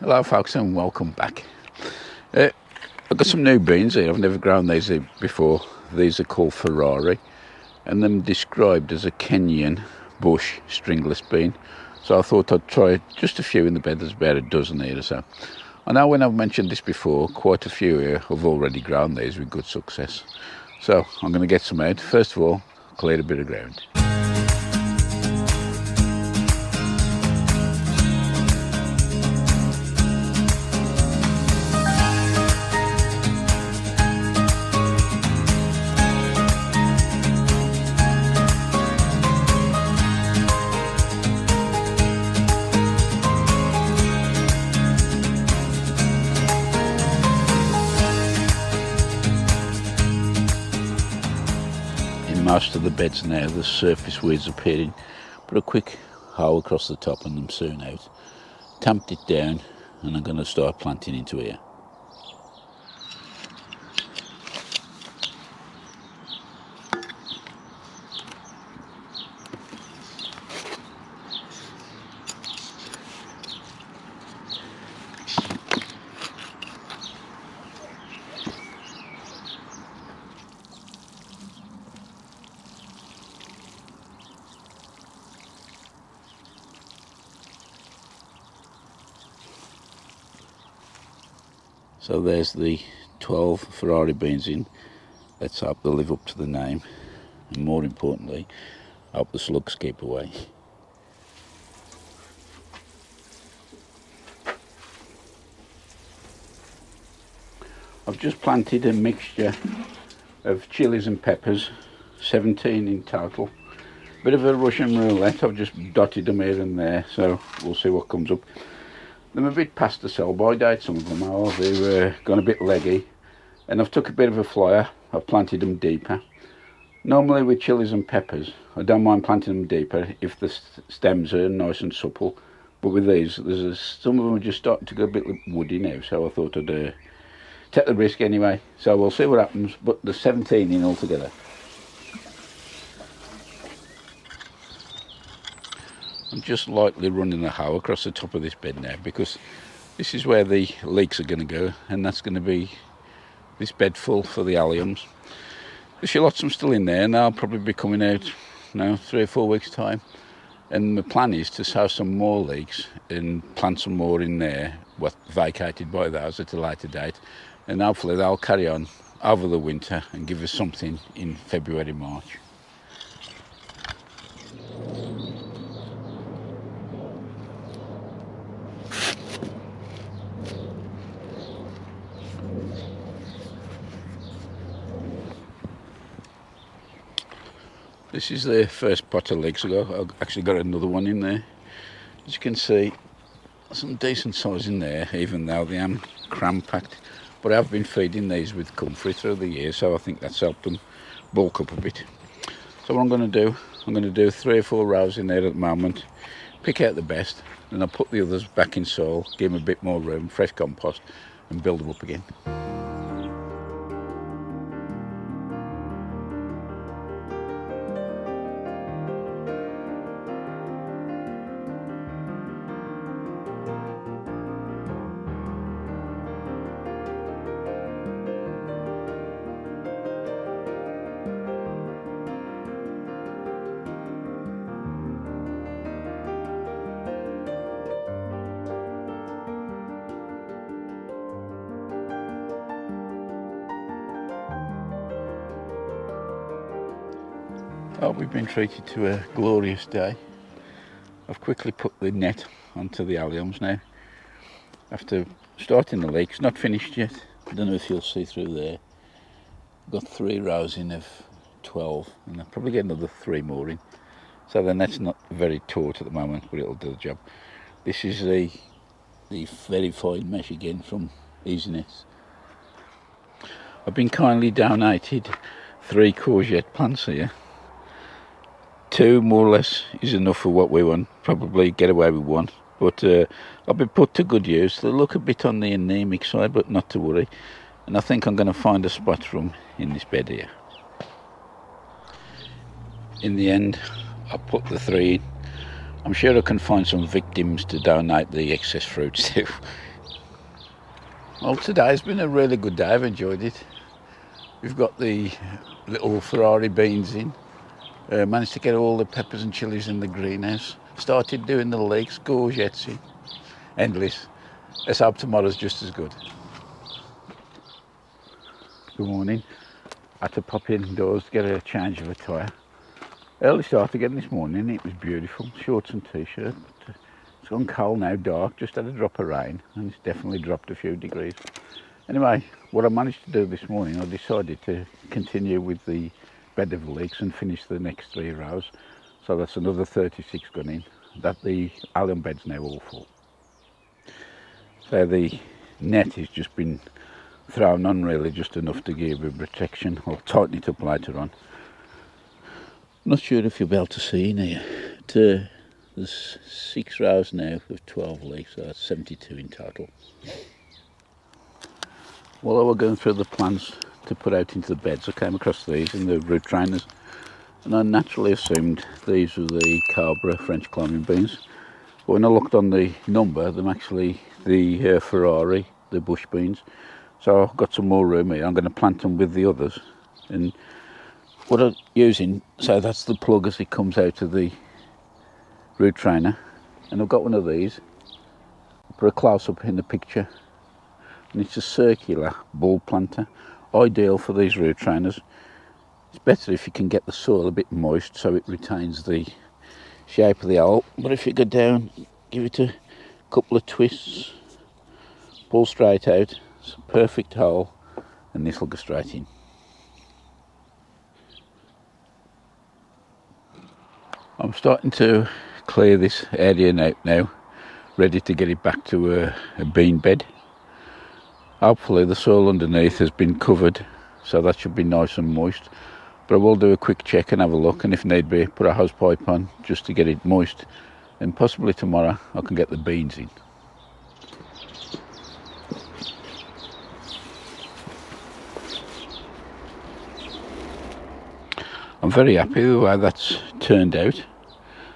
Hello folks and welcome back. I've got some new beans here. I've never grown these before. These are called Ferrari and they're described as a Kenyan bush stringless bean. So I thought I'd try just a few in the bed. There's about a dozen here or so. I know when I've mentioned this before, quite a few here have already grown these with good success. So I'm going to get some out. First of all, clear a bit of ground. Most of the beds now, the surface weeds appearing, put a quick hole across the top and them soon out. Tamped it down and I'm going to start planting into here. So there's the 12 Ferrari beans in. Let's hope they'll live up to the name, and more importantly, hope the slugs keep away. I've just planted a mixture of chilies and peppers, 17 in total. Bit of a Russian roulette, I've just dotted them here and there, so we'll see what comes up. They're a bit past the sell-by date, some of them are. They've gone a bit leggy. And I've took a bit of a flyer. I've planted them deeper. Normally with chilies and peppers, I don't mind planting them deeper if the stems are nice and supple. But with these, some of them are just starting to go a bit woody now, so I thought I'd take the risk anyway. So we'll see what happens, but there's 17 in altogether. I'm just lightly running the hoe across the top of this bed now because this is where the leeks are going to go, and that's going to be this bed full for the alliums. There's lots of them still in there and they'll probably be coming out now 3 or 4 weeks time, and my plan is to sow some more leeks and plant some more in there, vacated by those at a later date, and hopefully they'll carry on over the winter and give us something in February, March. This is the first pot of leeks I've actually got another one in there. As you can see, some decent size in there, even though they am cram-packed. But I've been feeding these with comfrey through the year, so I think that's helped them bulk up a bit. So what I'm going to do 3 or 4 rows in there at the moment, pick out the best, and I'll put the others back in soil, give them a bit more room, fresh compost, and build them up again. Oh, we've been treated to a glorious day. I've quickly put the net onto the alliums now. After starting the leeks, not finished yet. I don't know if you'll see through there. I've got 3 rows in of 12, and I'll probably get another 3 more in. So the net's not very taut at the moment, but it'll do the job. This is the very fine mesh again from Easiness. I've been kindly donated 3 courgette plants here. 2 more or less is enough for what we want, probably get away with 1, but I'll be put to good use. They look a bit on the anemic side, but not to worry, and I think I'm going to find a spot for them in this bed here. In the end, I'll put the 3 in. I'm sure I can find some victims to donate the excess fruits to. Well, today's been a really good day. I've enjoyed it. We've got the little Ferrari beans in. Managed to get all the peppers and chilies in the greenhouse. Started doing the Leeks, Courgettes in. Endless. Let's hope tomorrow's just as good. Good morning. I had to pop indoors to get a change of a tyre. Early start again this morning. It was beautiful. Shorts and t-shirt. But it's gone cold now, dark. Just had a drop of rain, and it's definitely dropped a few degrees. Anyway, what I managed to do this morning, I decided to continue with the bed of leeks and finish the next 3 rows. So that's another 36 gone in. That the allium bed's now all full. So the net has just been thrown on, really, just enough to give a protection. I'll tighten it up later on. Not sure if you'll be able to see in here. There's 6 rows now of 12 leeks, so that's 72 in total. While I was going through the plants to put out into the beds, I came across these in the root trainers, and I naturally assumed these were the Cobra French climbing beans. But when I looked on the number, they're actually the Ferrari, the bush beans. So I've got some more room here. I'm going to plant them with the others. And what I'm using, so that's the plug as it comes out of the root trainer. And I've got one of these. I'll put a close up in the picture. And it's a circular bulb planter, ideal for these root trainers. It's better if you can get the soil a bit moist so it retains the shape of the hole. But if you go down, give it a couple of twists, pull straight out. It's a perfect hole, and this will go straight in. I'm starting to clear this area out now, ready to get it back to a bean bed. Hopefully the soil underneath has been covered, so that should be nice and moist. But I will do a quick check and have a look, and if need be, put a hose pipe on just to get it moist. And possibly tomorrow I can get the beans in. I'm very happy with the way that's turned out.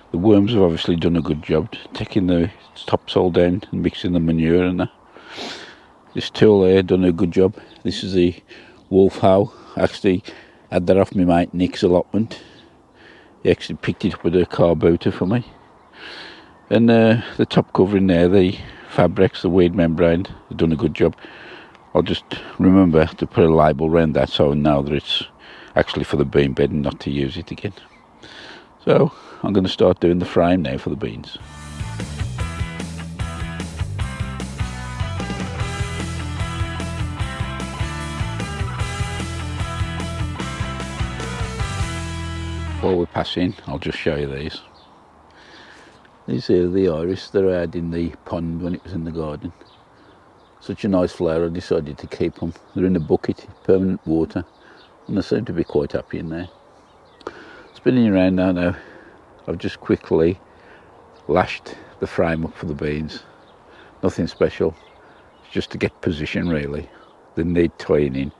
The worms have obviously done a good job taking the topsoil down and mixing the manure and that. This tool there done a good job. This is the wolf hoe. I actually had that off my mate Nick's allotment. He actually picked it up with a car booter for me. And the top covering there, the fabrics, the weed membrane, have done a good job. I'll just remember to put a label around that so I know that it's actually for the bean bed and not to use it again. So I'm going to start doing the frame now for the beans. While we pass in, I'll just show you these. These are the iris that I had in the pond when it was in the garden. Such a nice flower, I decided to keep them. They're in a bucket, permanent water, and they seem to be quite happy in there. Spinning around now, I've just quickly lashed the frame up for the beans. Nothing special, it's just to get position really. They need tying in,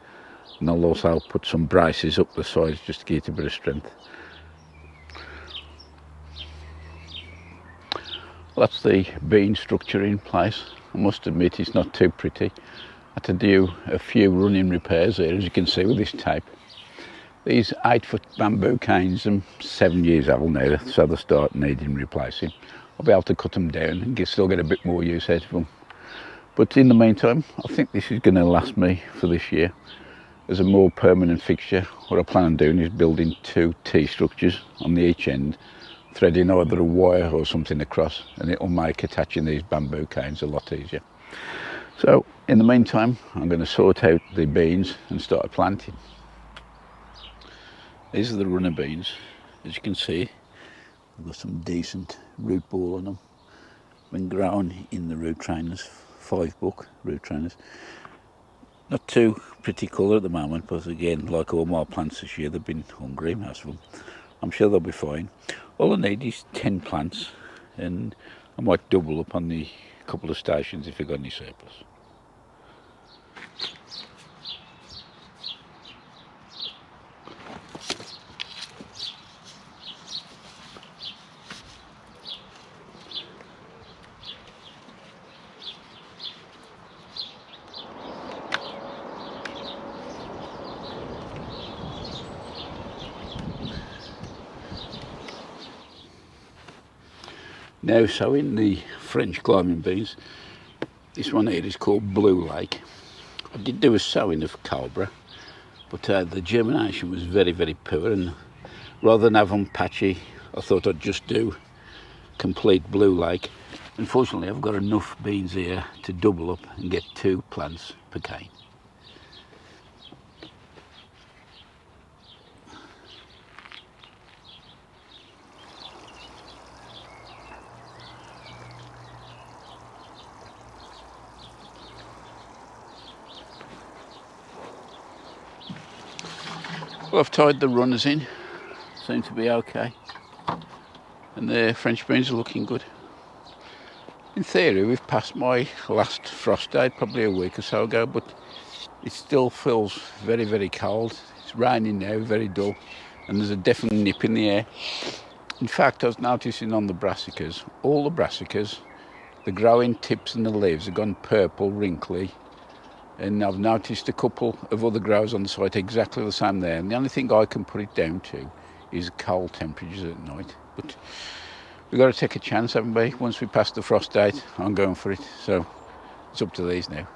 and I'll also put some braces up the sides just to give it a bit of strength. Well, that's the bean structure in place. I must admit it's not too pretty. I had to do a few running repairs here, as you can see with this tape. These 8-foot bamboo canes, I'm 7 years old now, so they start needing replacing. I'll be able to cut them down and still get a bit more use out of them. But in the meantime, I think this is going to last me for this year. As a more permanent fixture, what I plan on doing is building 2 T structures on the each end, threading either a wire or something across, and it will make attaching these bamboo canes a lot easier. So in the meantime, I'm going to sort out the beans and start planting. These are the runner beans. As you can see, they've got some decent root ball on them. Been grown in the root trainers, 5-buck root trainers. Not too pretty colour at the moment, but again, like all my plants this year, they've been hungry, most of them. I'm sure they'll be fine. All I need is 10 plants, and I might double up on the couple of stations if I've got any surplus. Now sowing the French climbing beans. This one here is called Blue Lake. I did do a sowing of Cobra, but the germination was very, very poor, and rather than have them patchy, I thought I'd just do complete Blue Lake. Unfortunately, I've got enough beans here to double up and get 2 plants per cane. Well, I've tied the runners in, seem to be okay, and the French beans are looking good. In theory, we've passed my last frost date probably a week or so ago, but it still feels very, very cold. It's raining now, very dull, and there's a definite nip in the air. In fact, I was noticing on the brassicas, all the brassicas, the growing tips and the leaves have gone purple, wrinkly, and I've noticed a couple of other growers on the site exactly the same there, and the only thing I can put it down to is cold temperatures at night. But we've got to take a chance, haven't we? Once we pass the frost date, I'm going for it, so it's up to these now.